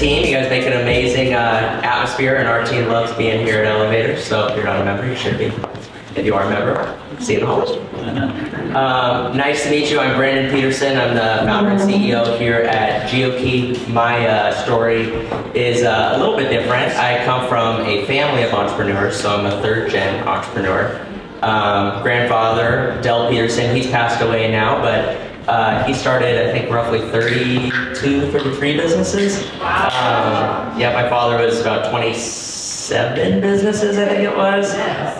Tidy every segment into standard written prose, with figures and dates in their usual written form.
team. You guys make an amazing atmosphere, and our team loves being here at Elevators. So if you're not a member, you should be. If you are a member, see you in the halls. Nice to meet you. I'm Brandon Peterson. I'm the founder and CEO here at Geokey. My story is a little bit different. I come from a family of entrepreneurs, so I'm a third-gen entrepreneur. Grandfather, Del Peterson, he's passed away now, but he started, I think, roughly 32, 33 businesses. Yeah, my father was about 27 businesses, I think it was.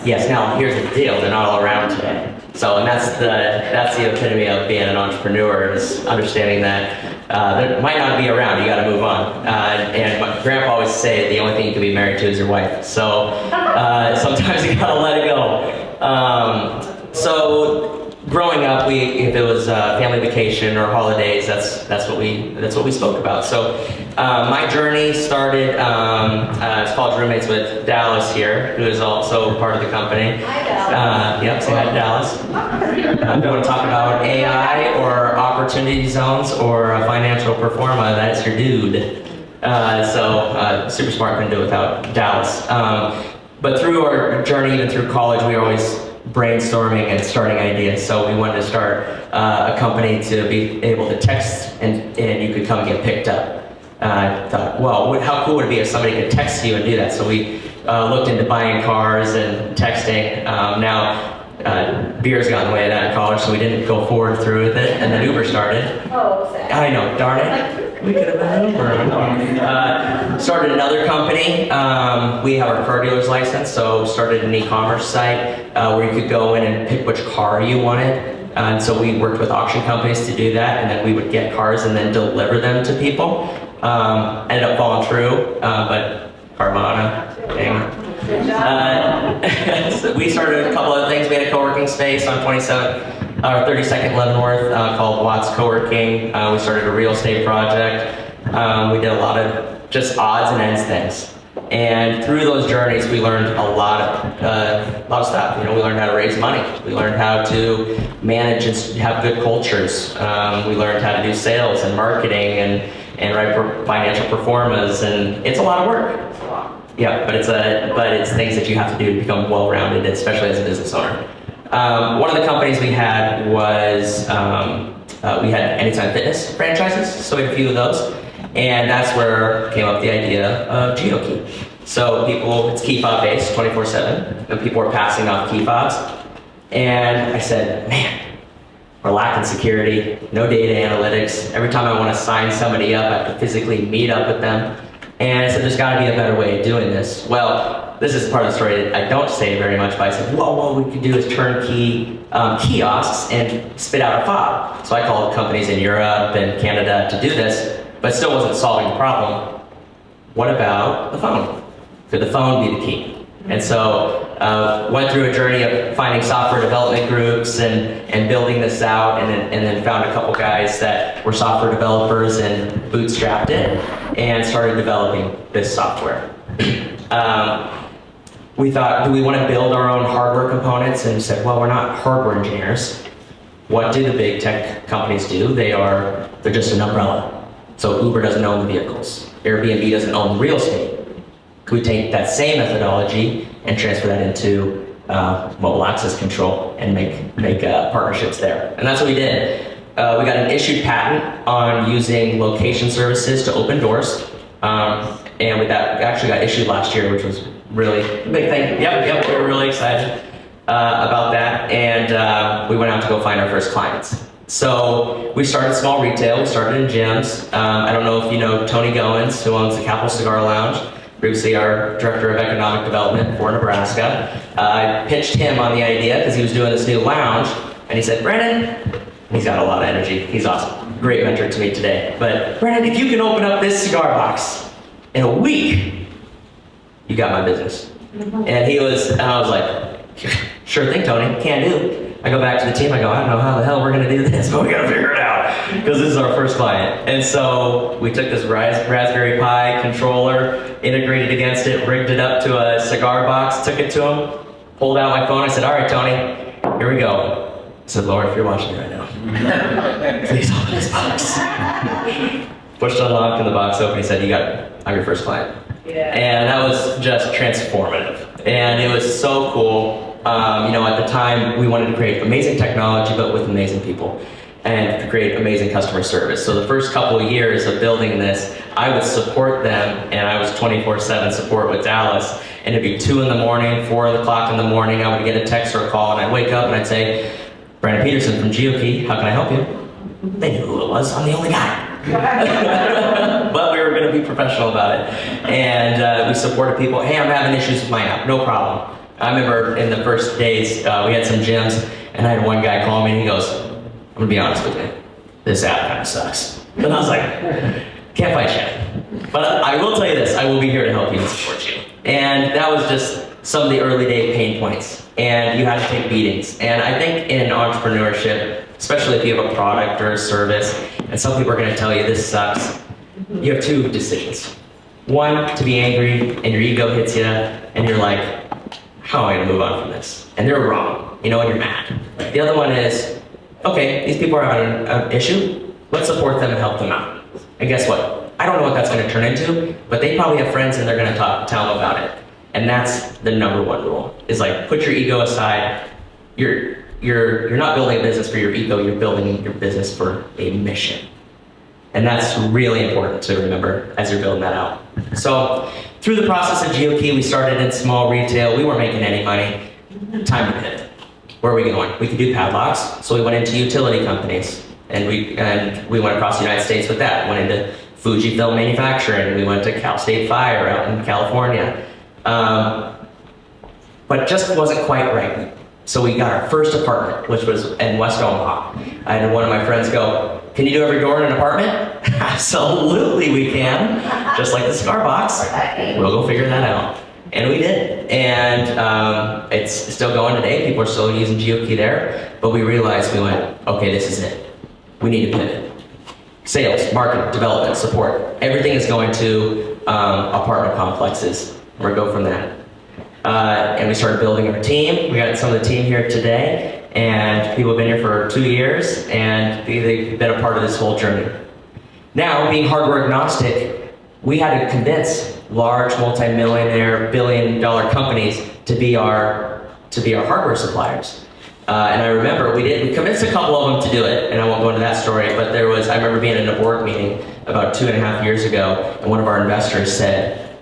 Yes, now here's the deal, they're not all around today. So, and that's the epitome of being an entrepreneur, is understanding that they might not be around, you gotta move on. And my grandpa always say the only thing you can be married to is your wife. So sometimes you gotta let it go. So growing up, if it was family vacation or holidays, that's what we spoke about. So my journey started as college roommates with Dallas here, who is also part of the company. Hi, Dallas. Yep, say hi to Dallas. You want to talk about AI or opportunity zones or financial performa? That's your dude. So super smart, couldn't do it without Dallas. But through our journey, even through college, we were always brainstorming and starting ideas. So we wanted to start a company to be able to text and you could come and get picked up. I thought, well, how cool would it be if somebody could text you and do that? So we looked into buying cars and texting. Now, beer's got in the way of that in college, so we didn't go forward through with it, and then Uber started. Oh, sad. I know, darn it. We could have been Uber. Started another company. We have our car dealer's license, so started an e-commerce site where you could go in and pick which car you wanted. And so we worked with auction companies to do that, and then we would get cars and then deliver them to people. Ended up falling through, but Carvana, dang. So we started a couple other things. We had a co-working space on 32nd Leavenworth called Watts Co-working. We started a real estate project. We did a lot of just odds and ends things. And through those journeys, we learned a lot of stuff. We learned how to raise money. We learned how to manage and have good cultures. We learned how to do sales and marketing and write financial performance. And it's a lot of work. Yeah, but it's things that you have to do to become well-rounded, especially as a business owner. One of the companies we had was we had Anytime Fitness franchises, so we had a few of those. And that's where came up the idea of Geokey. So it's key fob based 24/7, and people were passing off key fobs. And I said, man, we're lacking security, no data analytics. Every time I want to sign somebody up, I have to physically meet up with them. And I said, there's got to be a better way of doing this. Well, this is part of the story that I don't say very much, but I said, well, what we could do is turnkey kiosks and spit out a fob. So I called companies in Europe and Canada to do this, but still wasn't solving the problem. What about the phone? Could the phone be the key? And so went through a journey of finding software development groups and building this out, and then found a couple guys that were software developers and bootstrapped it and started developing this software. We thought, do we want to build our own hardware components? And we said, well, we're not hardware engineers. What do the big tech companies do? They're just an umbrella. So Uber doesn't own the vehicles. Airbnb doesn't own the real estate. Could we take that same methodology and transfer that into mobile access control and make partnerships there? And that's what we did. We got an issued patent on using location services to open doors. And that actually got issued last year, which was really a big thing. Yep, we were really excited about that. And we went out to go find our first clients. So we started small retail, we started in gyms. I don't know if you know Tony Goins, who owns the Capital Cigar Lounge, previously our Director of Economic Development for Nebraska. I pitched him on the idea because he was doing this new lounge, and he said, Brandon, he's got a lot of energy, he's awesome, great mentor to me today, but Brandon, if you can open up this cigar box in a week, you got my business. And I was like, sure thing, Tony, can do. I go back to the team, I go, I don't know how the hell we're gonna do this, but we gotta figure it out, because this is our first client. And so we took this Raspberry Pi controller, integrated against it, rigged it up to a cigar box, took it to him, pulled out my phone, I said, all right, Tony, here we go. I said, Laura, if you're watching right now, please open this box. Pushed unlock and the box open. He said, I'm your first client. Yeah. And that was just transformative. And it was so cool. At the time, we wanted to create amazing technology, but with amazing people, and to create amazing customer service. So the first couple of years of building this, I would support them, and I was 24/7 support with Dallas. And it'd be 2 in the morning, 4 o'clock in the morning, I would get a text or a call, and I'd wake up and I'd say, Brandon Peterson from Geokey, how can I help you? They knew who it was, I'm the only guy. But we were going to be professional about it. And we supported people, hey, I'm having issues with my app, no problem. I remember in the first days, we had some gyms, and I had one guy call me, and he goes, I'm going to be honest with you, this app kind of sucks. And I was like, can't fight you. But I will tell you this, I will be here to help you and support you. And that was just some of the early day pain points. And you had to take beatings. And I think in entrepreneurship, especially if you have a product or a service, and some people are going to tell you this sucks, you have 2 decisions. One, to be angry and your ego hits you and you're like, how am I going to move on from this? And they're wrong, and you're mad. The other one is, okay, these people are having an issue, let's support them and help them out. And guess what? I don't know what that's going to turn into, but they probably have friends and they're going to tell them about it. And that's the #1 rule, is like, put your ego aside. You're not building a business for your ego, you're building your business for a mission. And that's really important to remember as you're building that out. So through the process of Geokey, we started in small retail. We weren't making any money. Time to pivot. Where are we going? We could do padlocks, so we went into utility companies. And we went across the United States with that. Went into Fujifilm manufacturing. We went to Cal State Fire out in California. But it just wasn't quite right. So we got our first apartment, which was in West Omaha. I had one of my friends go, can you do every door in an apartment? Absolutely we can. Just like the cigar box. We'll go figure that out. And we did. And it's still going today. People are still using Geokey there. But we realized, we went, okay, this is it. We need to pivot. Sales, marketing, development, support. Everything is going to apartment complexes. We're going to go from that. And we started building our team. We got some of the team here today, and people have been here for 2 years, and they've been a part of this whole journey. Now, being hardware agnostic, we had to convince large multi-millionaire, billion-dollar companies to be our hardware suppliers. And I remember we convinced a couple of them to do it, and I won't go into that story, but I remember being in a board meeting about 2.5 years ago, and one of our investors said,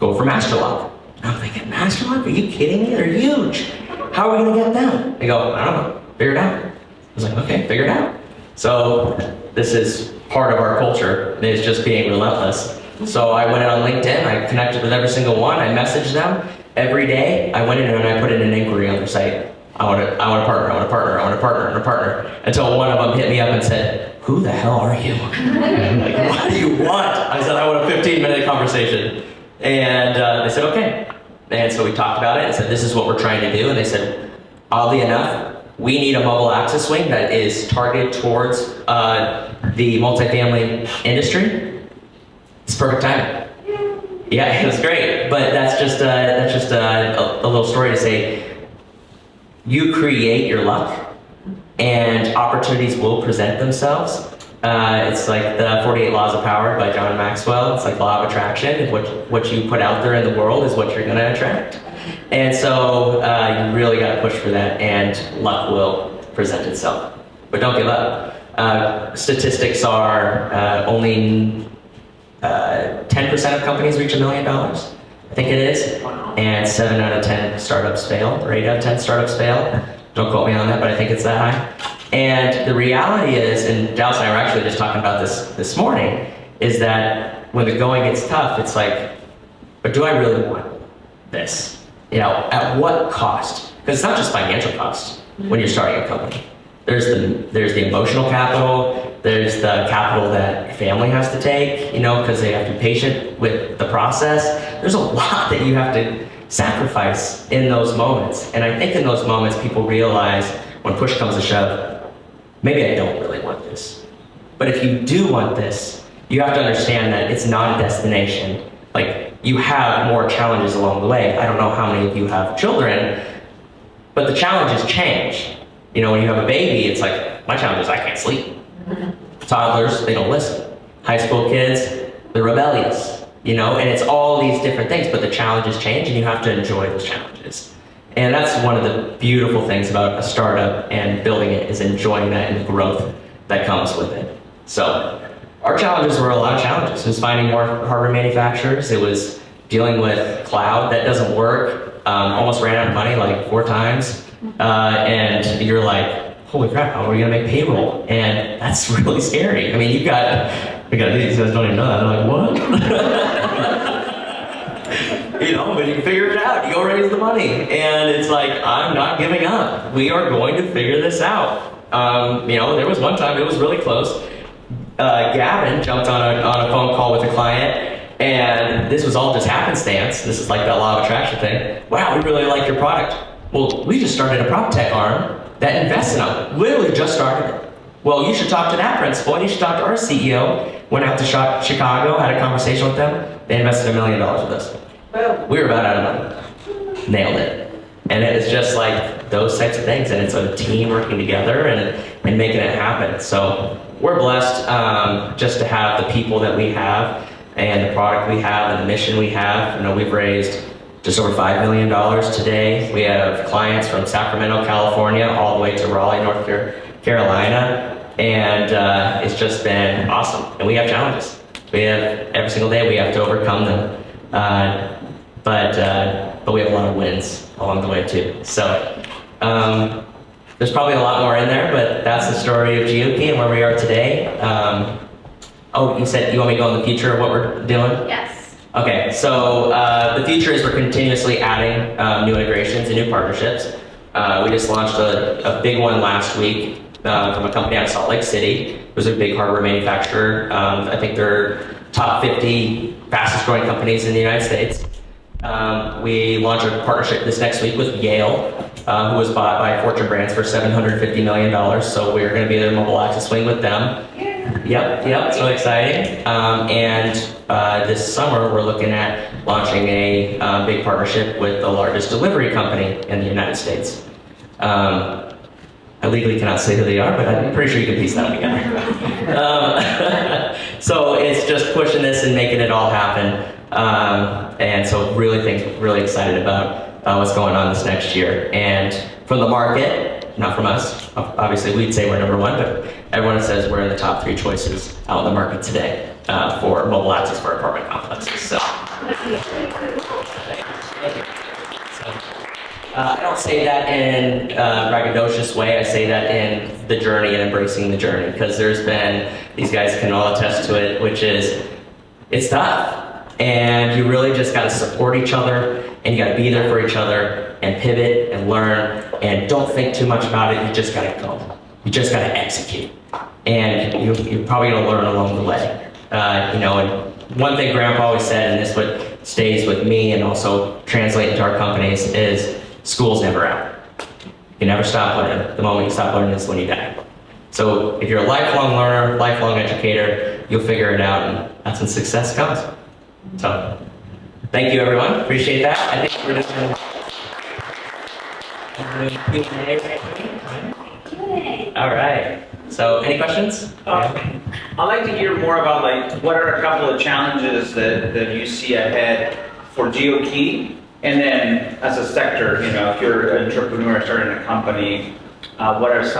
go for Masterlock. I'm thinking, Masterlock? Are you kidding me? They're huge. How are we going to get them? They go, I don't know. Figure it out. I was like, okay, figure it out. So this is part of our culture, is just being relentless. So I went on LinkedIn. I connected with every single one. I messaged them every day. I went in and I put in an inquiry on their site. I want a partner, I want a partner, I want a partner, I want a partner. Until one of them hit me up and said, who the hell are you? Like, what do you want? I said, I want a 15-minute conversation. And they said, okay. And so we talked about it and said, this is what we're trying to do. And they said, oddly enough, we need a mobile access wing that is targeted towards the multifamily industry. It's perfect timing. Yeah, it was great. But that's just a little story to say, you create your luck and opportunities will present themselves. It's like the 48 Laws of Power by John Maxwell. It's like the law of attraction. What you put out there in the world is what you're going to attract. And so you really got to push for that, and luck will present itself. But don't give up. Statistics are only 10% of companies reach $1 million. I think it is. And 7 out of 10 startups fail, or 8 out of 10 startups fail. Don't quote me on that, but I think it's that high. And the reality is, and Dallas and I were actually just talking about this morning, is that when the going gets tough, it's like, but do I really want this? At what cost? Because it's not just financial cost when you're starting a company. There's the emotional capital, there's the capital that your family has to take, because they have to be patient with the process. There's a lot that you have to sacrifice in those moments. And I think in those moments, people realize when push comes to shove, maybe I don't really want this. But if you do want this, you have to understand that it's not a destination. Like, you have more challenges along the way. I don't know how many of you have children, but the challenges change. When you have a baby, it's like, my challenge is I can't sleep. Toddlers, they don't listen. High school kids, they're rebellious, you know, and it's all these different things, but the challenges change and you have to enjoy those challenges. And that's one of the beautiful things about a startup and building it, is enjoying that and the growth that comes with it. So our challenges were a lot of challenges. It was finding more hardware manufacturers. It was dealing with cloud that doesn't work. Almost ran out of money like 4 times. And you're like, holy crap, how are we gonna make payroll? And that's really scary. I mean, these guys don't even know that. They're like, what? You know, but you figure it out. You go raise the money. And it's like, I'm not giving up. We are going to figure this out. You know, there was one time, it was really close. Gavin jumped on a phone call with a client, and this was all just happenstance. This is like that law of attraction thing. Wow, we really like your product. Well, we just started a prop tech arm that invests in them. Literally just started it. Well, you should talk to that principal, and you should talk to our CEO. Went out to Chicago, had a conversation with them. They invested $1 million with us. Well, we were about out of money. Nailed it. And it's just like those types of things, and it's a team working together and making it happen. So we're blessed just to have the people that we have and the product we have and the mission we have. You know, we've raised just over $5 million today. We have clients from Sacramento, California, all the way to Raleigh, North Carolina, and it's just been awesome. And we have challenges. We have every single day we have to overcome them, but we have a lot of wins along the way too. So there's probably a lot more in there, but that's the story of Geokey and where we are today. Oh, you said you want me to go in the future of what we're doing? Yes. Okay, so the future is we're continuously adding new integrations and new partnerships. We just launched a big one last week from a company out of Salt Lake City. It was a big hardware manufacturer. I think they're top 50 fastest growing companies in the United States. We launched a partnership this next week with Yale, who was bought by Fortune Brands for $750 million. So we're going to be their mobile access wing with them. Yep, so exciting. And this summer we're looking at launching a big partnership with the largest delivery company in the United States. I legally cannot say who they are, but I'm pretty sure you can piece that together. So it's just pushing this and making it all happen. And so really excited about what's going on this next year. And from the market, not from us, obviously we'd say we're number 1, but everyone says we're in the top 3 choices out in the market today for mobile access for apartment complexes. So, I don't say that in a braggadocious way. I say that in the journey and embracing the journey, because there's been, these guys can all attest to it, which is, it's tough. And you really just got to support each other, and you got to be there for each other and pivot and learn, and don't think too much about it. You just got to go. You just got to execute. And you're probably going to learn along the way. You know, and one thing Grandpa always said, and this what stays with me and also translate into our companies, is school's never out. You never stop learning. The moment you stop learning is when you die. So if you're a lifelong learner, lifelong educator, you'll figure it out, and that's when success comes. So, thank you everyone, appreciate that. I think we're doing Q&A right now. All right, so any questions? I'd like to hear more about, like, what are a couple of challenges that you see ahead for Geokey, and then as a sector, you know, if you're an entrepreneur starting a company, what are a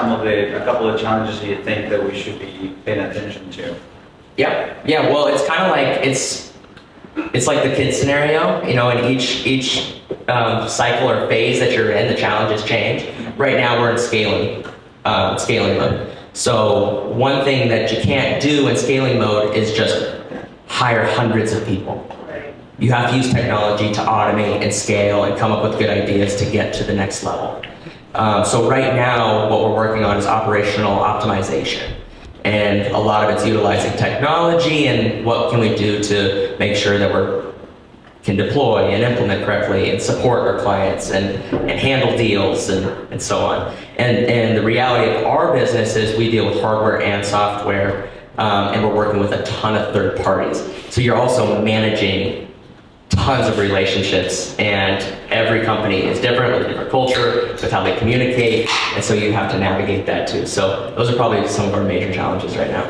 couple of challenges that you think that we should be paying attention to? Yeah, well, it's kind of like, it's like the kid scenario, you know, in each cycle or phase that you're in, the challenges change. Right now we're in scaling mode. So one thing that you can't do in scaling mode is just hire hundreds of people. You have to use technology to automate and scale and come up with good ideas to get to the next level. So right now what we're working on is operational optimization. And a lot of it's utilizing technology and what can we do to make sure that we can deploy and implement correctly and support our clients and handle deals and so on. And the reality of our business is we deal with hardware and software, and we're working with a ton of third parties. So you're also managing tons of relationships, and every company is different with a different culture, with how they communicate, and so you have to navigate that too. So those are probably some of our major challenges right now.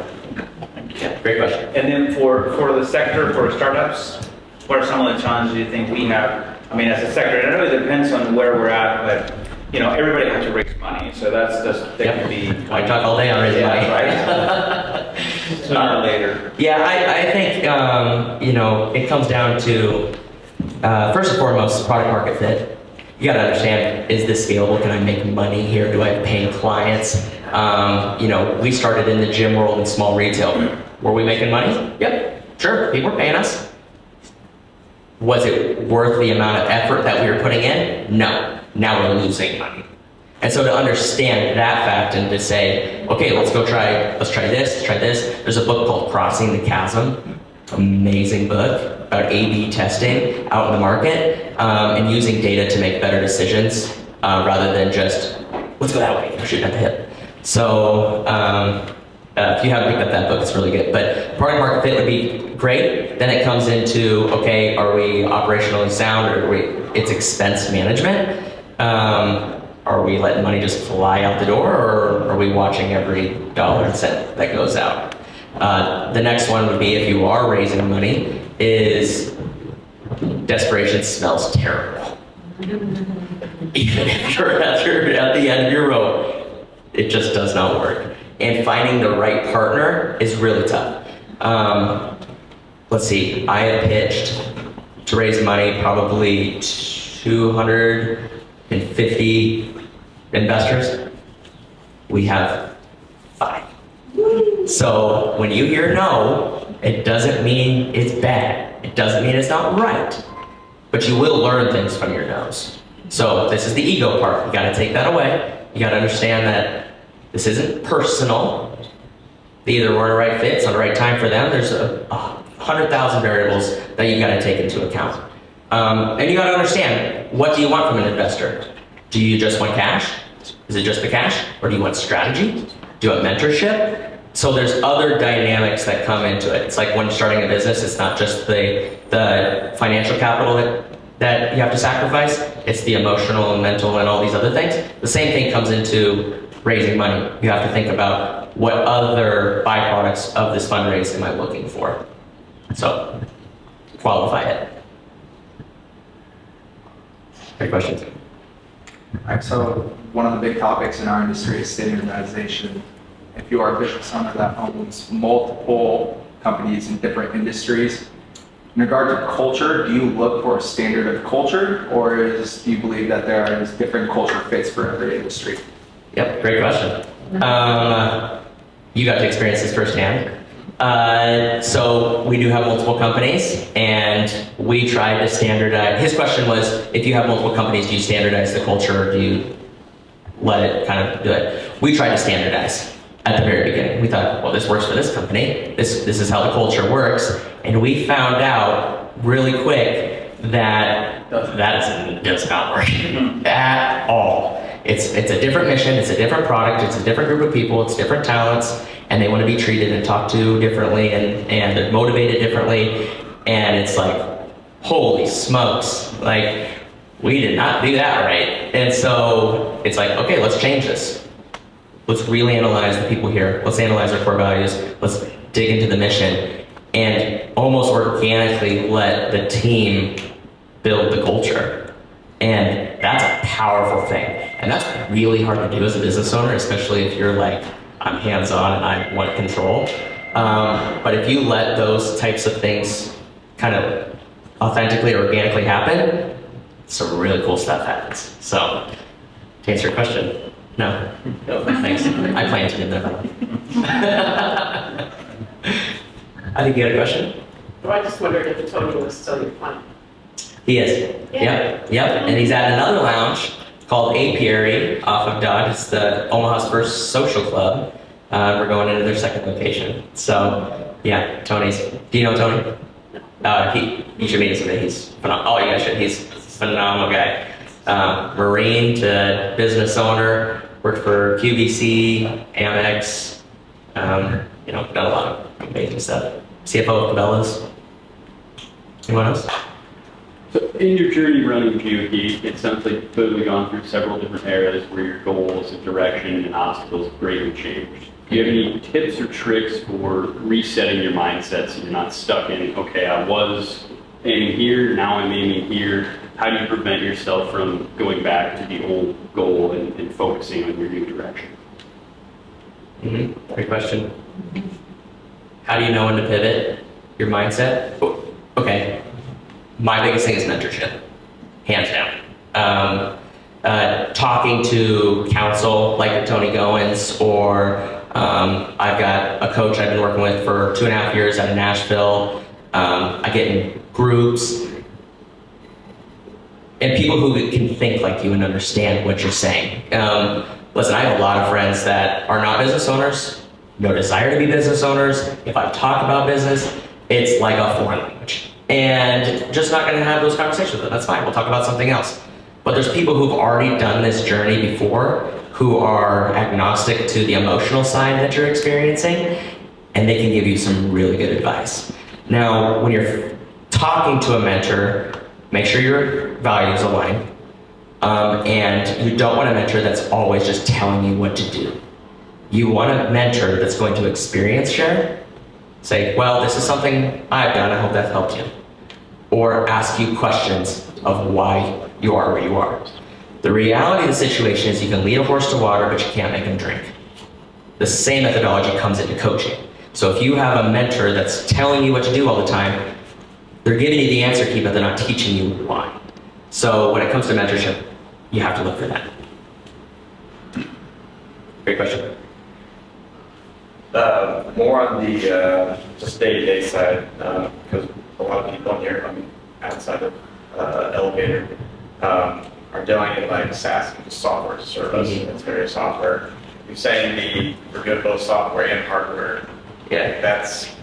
Yeah, great question. And then for the sector, for startups, what are some of the challenges you think we have? I mean, as a sector, and I know it depends on where we're at, but everybody has to raise money, so that's just that can be. I talk all day on raising money. Right. Sooner or later. Yeah, I think it comes down to first and foremost product market fit. You got to understand: is this scalable? Can I make money here? Do I have paying clients? We started in the gym world and small retail. Were we making money? Yep, sure. People were paying us. Was it worth the amount of effort that we were putting in? No. Now we're losing money. And so to understand that fact and to say, okay, let's try this. There's a book called Crossing the Chasm. Amazing book about A/B testing out in the market and using data to make better decisions rather than just, let's go that way, we're shooting at the hip. So if you haven't picked up that book, it's really good. But product market fit would be great. Then it comes into, okay, are we operationally sound or it's expense management? Are we letting money just fly out the door, or are we watching every dollar and cent that goes out? The next one would be, if you are raising money, is desperation smells terrible. Even if you're at the end of your rope, it just does not work. And finding the right partner is really tough. Let's see, I have pitched to raise money probably 250 investors. We have 5. So when you hear no, it doesn't mean it's bad. It doesn't mean it's not right. But you will learn things from your no's. So this is the ego part. You gotta take that away. You gotta understand that this isn't personal. They either weren't a right fit, it's not the right time for them. There's 100,000 variables that you gotta take into account. And you gotta understand, what do you want from an investor? Do you just want cash? Is it just the cash? Or do you want strategy? Do you want mentorship? So there's other dynamics that come into it. It's like when starting a business, it's not just the financial capital that you have to sacrifice, it's the emotional and mental and all these other things. The same thing comes into raising money. You have to think about what other byproducts of this fundraise am I looking for. So, qualify it. Any questions? All right, so one of the big topics in our industry is standardization. If you are a business owner that owns multiple companies in different industries, in regard to culture, do you look for a standard of culture, or do you believe that there is different culture fits for every industry? Yep, great question. You got to experience this firsthand. So we do have multiple companies, and we try to standardize. His question was, if you have multiple companies, do you standardize the culture, or do you let it kind of do it? We try to standardize at the very beginning. We thought, well, this works for this company. This is how the culture works. And we found out really quick that does not work at all. It's a different mission, it's a different product, it's a different group of people, it's different talents, and they want to be treated and talked to differently and they're motivated differently. And it's like, holy smokes, like, we did not do that right. And so it's like, okay, let's change this. Let's really analyze the people here. Let's analyze our core values. Let's dig into the mission and almost organically let the team build the culture. And that's a powerful thing. And that's really hard to do as a business owner, especially if you're like, I'm hands-on and I want control. But if you let those types of things kind of authentically, organically happen, some really cool stuff happens. So, to answer your question, no, thanks. I plan to do that. I think you had a question? Well, I just wondered if Tony was still your client. He is. Yep. And he's at another lounge called Apiary off of Dodge. It's the Omaha's first social club. We're going into their second location. So, yeah, Tony's. Do you know Tony? You should meet him someday. He's phenomenal. Oh, you guys should. He's a phenomenal guy. Marine to business owner. Worked for QVC, Amex. Done a lot of amazing stuff. CFO of Cabela's. Anyone else? So in your journey running Geokey, it sounds like you've clearly gone through several different areas where your goals and direction and obstacles have greatly changed. Do you have any tips or tricks for resetting your mindset so you're not stuck in, okay, I was aiming here, now I'm aiming here? How do you prevent yourself from going back to the old goal and focusing on your new direction? Great question. How do you know when to pivot your mindset? Okay, my biggest thing is mentorship, hands down. Talking to counsel like Tony Goins, or I've got a coach I've been working with for 2.5 years out of Nashville. I get in groups and people who can think like you and understand what you're saying. Listen, I have a lot of friends that are not business owners, no desire to be business owners. If I talk about business, it's like a foreign language. And just not gonna have those conversations with them. That's fine, we'll talk about something else. But there's people who've already done this journey before, who are agnostic to the emotional side that you're experiencing, and they can give you some really good advice. Now, when you're talking to a mentor, make sure your values align. And you don't want a mentor that's always just telling you what to do. You want a mentor that's going to experience share, say, well, this is something I've done, I hope that helped you. Or ask you questions of why you are where you are. The reality of the situation is you can lead a horse to water, but you can't make him drink. The same methodology comes into coaching. So if you have a mentor that's telling you what to do all the time, they're giving you the answer key, but they're not teaching you why. So when it comes to mentorship, you have to look for that. Great question. More on the just day-to-day side, because a lot of people in here, I mean, outside of elevator, are dealing with like SaaS and software as a service. It's various software. You're saying we're good both software and hardware. Yeah. That's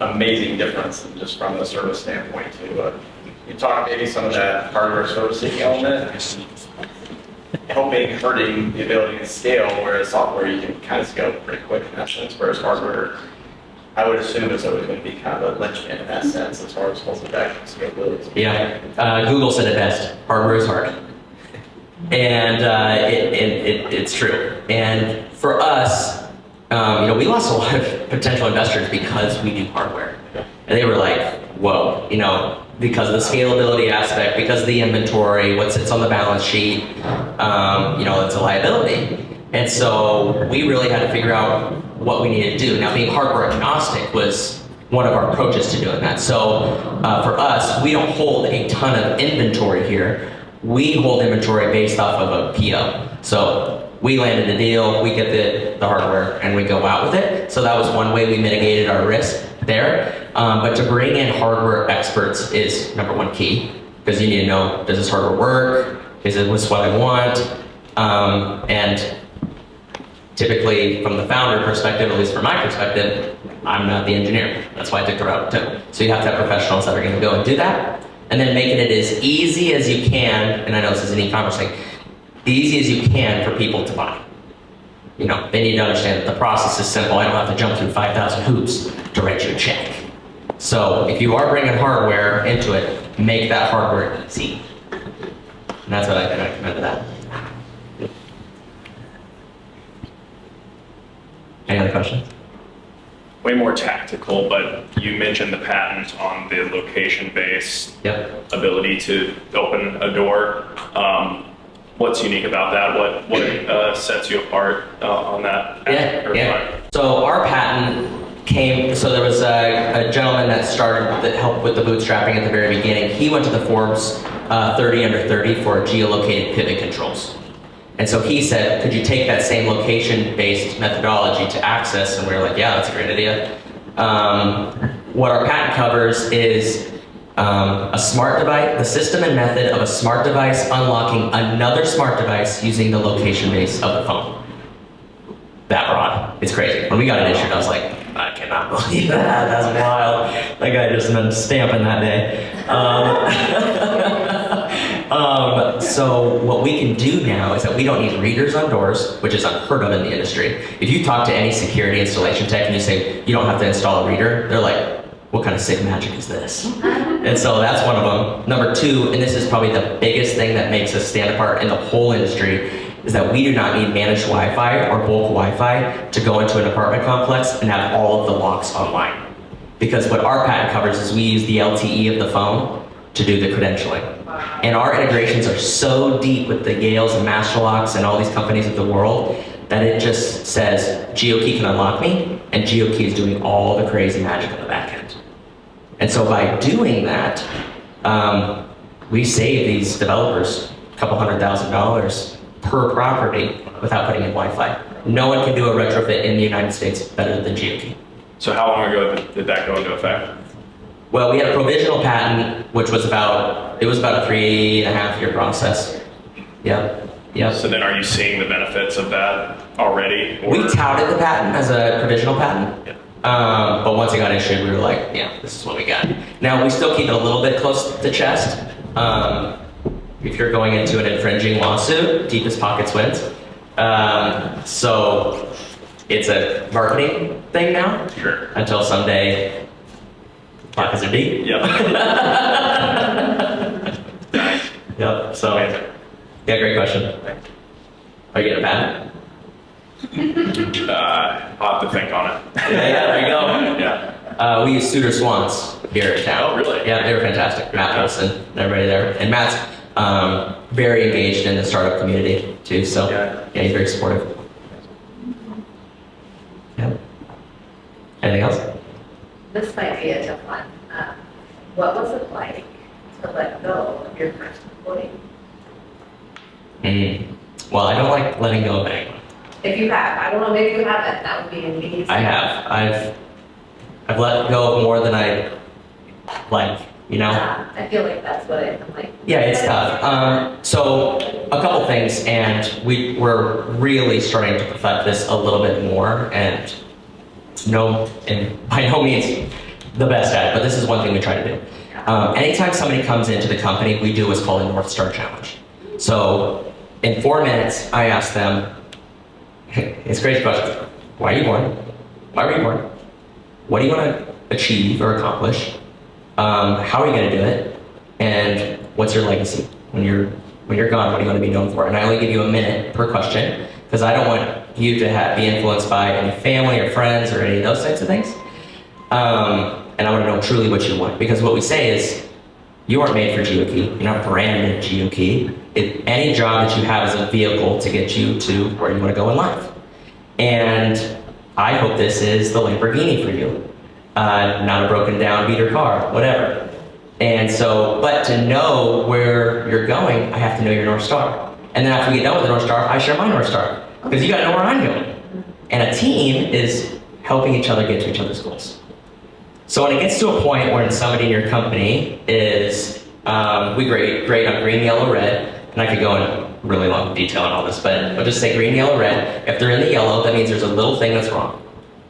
amazing difference just from the service standpoint too. You talk maybe some of that hardware servicing element, hurting the ability to scale, whereas software you can kind of scale pretty quick in that sense, whereas hardware, I would assume is always going to be kind of a linchpin in that sense as far as holding back scalability. Yeah, Google said it best, hardware is hard. And it's true. And for us, we lost a lot of potential investors because we do hardware. And they were like, whoa, because of the scalability aspect, because of the inventory, what sits on the balance sheet, it's a liability. And so we really had to figure out what we needed to do. Now, being hardware agnostic was one of our approaches to doing that. So for us, we don't hold a ton of inventory here. We hold inventory based off of a PO. So we landed a deal, we get the hardware, and we go out with it. So that was one way we mitigated our risk there. But to bring in hardware experts is number one key, because you need to know, does this hardware work? Is it what I want? And typically, from the founder perspective, at least from my perspective, I'm not the engineer. That's why I took the route too. So you have to have professionals that are going to go and do that, and then making it as easy as you can. And I know this is an e-commerce thing. Easy as you can for people to buy. They need to understand that the process is simple. I don't have to jump through 5,000 hoops to write you a check. So if you are bringing hardware into it, make that hardware easy. And that's what I recommend to that. Any other questions? Way more tactical, but you mentioned the patent on the location-based ability to open a door. What's unique about that? What sets you apart on that? Yeah. So our patent came, so there was a gentleman that helped with the bootstrapping at the very beginning. He went to the Forbes 30 under 30 for geolocated pivot controls. And so he said, could you take that same location-based methodology to access? And we were like, yeah, that's a great idea. What our patent covers is a smart device, the system and method of a smart device unlocking another smart device using the location base of the phone. That broad. It's crazy. When we got it issued, I was like, I cannot believe that. That's wild. That guy just been stamping that day. So what we can do now is that we don't need readers on doors, which is unheard of in the industry. If you talk to any security installation tech and you say, you don't have to install a reader, they're like, what kind of sick magic is this? And so that's one of them. Number two, and this is probably the biggest thing that makes us stand apart in the whole industry, is that we do not need managed Wi-Fi or bulk Wi-Fi to go into an apartment complex and have all of the locks online. Because what our patent covers is we use the LTE of the phone to do the credentialing. And our integrations are so deep with the Yales and Masterlocks and all these companies of the world that it just says, Geokey can unlock me, and Geokey is doing all the crazy magic on the back end. And so by doing that, we save these developers a couple $100,000 per property without putting in Wi-Fi. No one can do a retrofit in the United States better than Geokey. So how long ago did that go into effect? Well, we had a provisional patent, which was about a 3.5-year process. Yep. So then are you seeing the benefits of that already? Or? We touted the patent as a provisional patent. Yeah. But once it got issued, we were like, yeah, this is what we got. Now, we still keep it a little bit close to chest. If you're going into an infringing lawsuit, deepest pockets wins. So it's a marketing thing now. Sure. Until someday, pockets are deep. Yep. Nice. Yep, so, yeah, great question. Are you getting a patent? I'll have to think on it. Yeah, there you go. Yeah. We use Suitor Swans here at town. Oh, really? Yeah, they were fantastic. Matt Wilson and everybody there. And Matt's very engaged in the startup community too, so yeah, he's very supportive. Yeah. Anything else? This might be a tough one. What was it like to let go of your first employee? Well, I don't like letting go of anyone. If you have, I don't know, maybe you haven't. That would be amazing. I have. I've let go of more than I like, you know? I feel like that's what I'm like. Yeah, it's tough. So a couple things, and we're really starting to perfect this a little bit more, and by no means the best at it, but this is one thing we try to do. Anytime somebody comes into the company, we do what's called a North Star Challenge. So in 4 minutes, I ask them, it's a great question. Why are you born? Why were you born? What do you want to achieve or accomplish? How are you going to do it? And what's your legacy? When you're gone, what do you want to be known for? And I only give you a minute per question because I don't want you to be influenced by any family or friends or any of those types of things. And I want to know truly what you want, because what we say is, you aren't made for Geokey. You're not branded Geokey. Any job that you have is a vehicle to get you to where you want to go in life. And I hope this is the Lamborghini for you, not a broken down beater car, whatever. And so, but to know where you're going, I have to know your North Star. And then after we get done with the North Star, I share my North Star, because you got to know where I'm going. And a team is helping each other get to each other's goals. So when it gets to a point where somebody in your company is, we grade on green, yellow, red, and I could go in really long detail on all this, but I'll just say green, yellow, red. If they're in the yellow, that means there's a little thing that's wrong.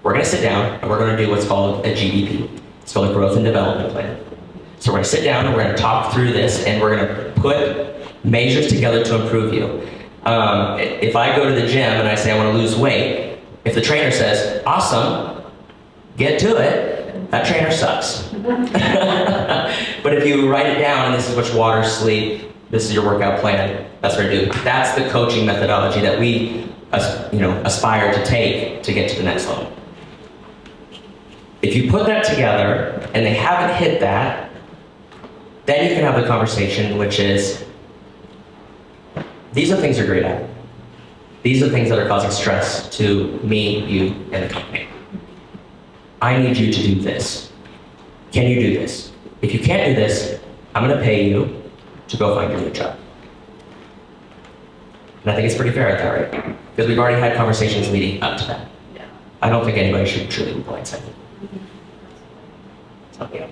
We're going to sit down and we're going to do what's called a GDP. It's called a growth and development plan. So we're going to sit down and we're going to talk through this, and we're going to put measures together to improve you. If I go to the gym and I say I want to lose weight, if the trainer says, awesome, get to it, that trainer sucks. But if you write it down, and this is what's water, sleep, this is your workout plan, that's what I do. That's the coaching methodology that we aspire to take to get to the next level. If you put that together and they haven't hit that, then you can have the conversation, which is, these are things you're great at. These are things that are causing stress to me, you, and the company. I need you to do this. Can you do this? If you can't do this, I'm going to pay you to go find your new job. And I think it's pretty fair at that rate, because we've already had conversations leading up to that. Yeah. I don't think anybody should truly be blindsided. So, yeah.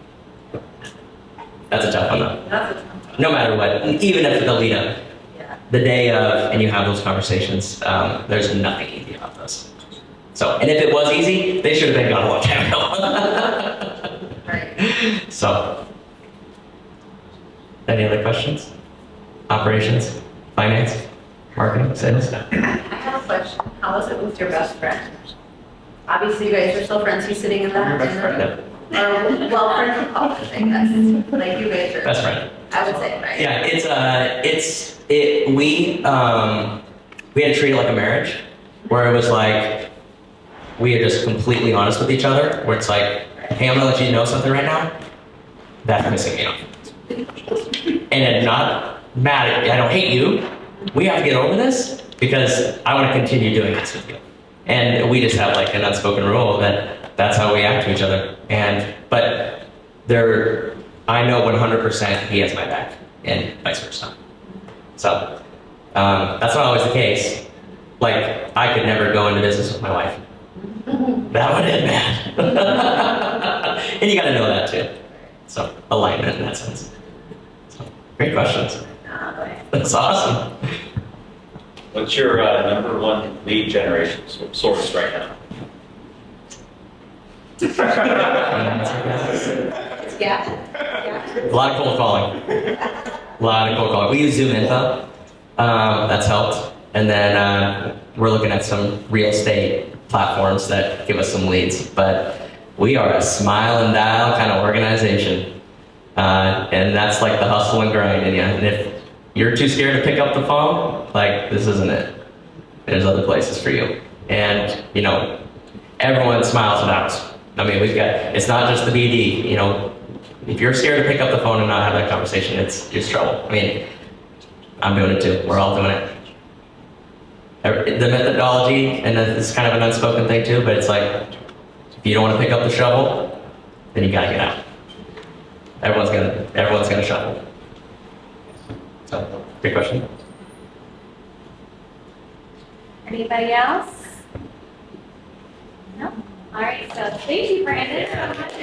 That's a tough one, though. That's a tough one. No matter what, even if the lead up, Yeah. the day of, and you have those conversations, there's nothing easy about those. So, and if it was easy, they should have been gone a long time ago. Right. So, any other questions? Operations, finance, marketing, sales? I have a question. How was it with your best friend? Obviously, you guys are still friends. He's sitting in that. Your best friend? No. Well, friends from college, I guess. Like you guys are. Best friend. I would say, right? Yeah, we had to treat it like a marriage, where it was like, we are just completely honest with each other, where it's like, hey, I'm gonna let you know something right now. That's missing me off. And I'm not mad at you. I don't hate you. We have to get over this because I want to continue doing this with you. And we just have like an unspoken rule that that's how we act to each other. But I know 100% he has my back and vice versa. So that's not always the case. Like, I could never go into business with my wife. That would end bad. And you gotta know that too. So, alignment in that sense. So, great questions. That's awesome. What's your number one lead generation source right now? Yeah. A lot of cold calling. We use Zoom Info. That's helped. And then we're looking at some real estate platforms that give us some leads. But we are a smile and dial kind of organization. And that's like the hustle and grind in you. And if you're too scared to pick up the phone, like, this isn't it. There's other places for you. And, you know, everyone smiles and outs. I mean, it's not just the BD, you know. If you're scared to pick up the phone and not have that conversation, it's trouble. I mean, I'm doing it too. We're all doing it. The methodology, and it's kind of an unspoken thing too, but it's like, if you don't want to pick up the shovel, then you gotta get out. Everyone's gonna shovel. So, great question. Anybody else? No? All right, so thank you, Brandon, so much.